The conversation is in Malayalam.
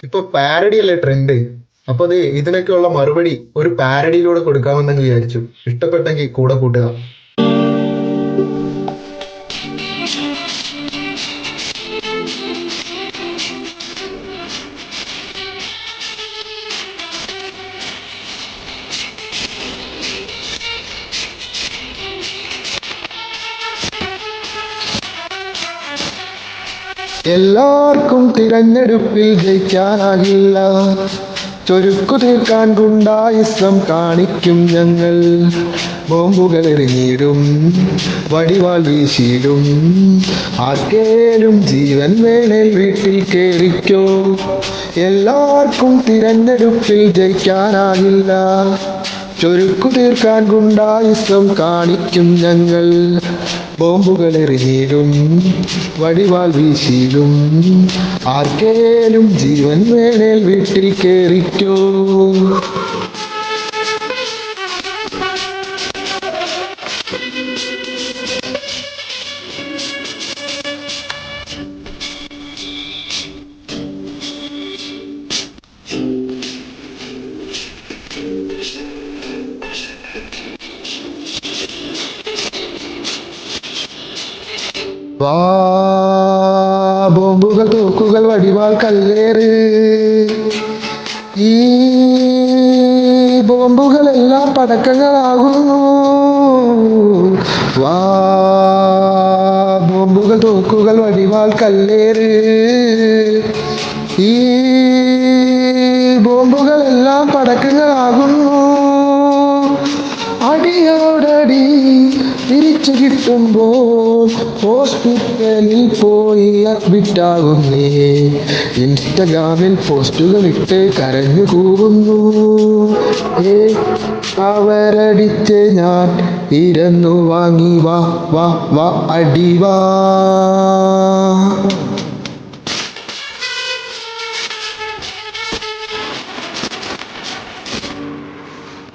ഇപ്പൊ പാരഡി അല്ലേ ട്രെൻഡ്. അപ്പൊ അത് ഇതിനൊക്കെയുള്ള മറുപടി ഒരു പാരഡിയിലൂടെ കൊടുക്കാമെന്നങ്ങ് വിചാരിച്ചു. ഇഷ്ടപ്പെട്ടെങ്കിൽ കൂടെ കൂട്ടുക. എല്ലാവർക്കും തിരഞ്ഞെടുപ്പിൽ ജയിക്കാനാകില്ല. ചൊരുക്കു തീർക്കാൻ ഗുണ്ടായിസം കാണിക്കും ഞങ്ങൾ. ബോംബുകൾ എറിഞ്ഞിടും, വടിവാൾ വീശിടും. ആർക്കേലും ജീവൻ വേണേൽ വീട്ടിൽ കേറിക്കോ. എല്ലാവർക്കും തിരഞ്ഞെടുപ്പിൽ ജയിക്കാനാകില്ല. ചൊരുക്കു തീർക്കാൻ ഗുണ്ടായിസം കാണിക്കും ഞങ്ങൾ. ബോംബുകൾ എറിഞ്ഞിടും, വടിവാൾ വീശിടും. ആർക്കേലും ജീവൻ വേണേൽ വീട്ടിൽ കേറിക്കോ. വാ, ബോംബുകൾ, തോക്കുകൾ, വടിവാൾ, കല്ലേറ്. ഈ ബോംബുകളെല്ലാം പടക്കങ്ങളാകുന്നു. വാ, ബോംബുകൾ, തോക്കുകൾ, വടിവാൾ, കല്ലേറ്. ഈ ബോംബുകളെല്ലാം പടക്കങ്ങളാകുന്നു. അടിയോടടി തിരിച്ചു കിട്ടുമ്പോൾ ഹോസ്പിറ്റലിൽ പോയി അഡ്മിറ്റാകുന്നേ. ഇൻസ്റ്റഗ്രാമിൽ പോസ്റ്റുകൾ ഇട്ട് കരഞ്ഞു കൂവുന്നു. അവരടിച്ച് ഞാൻ ഇരുന്നു വാങ്ങി. വാ വാ വാ അടിവാ.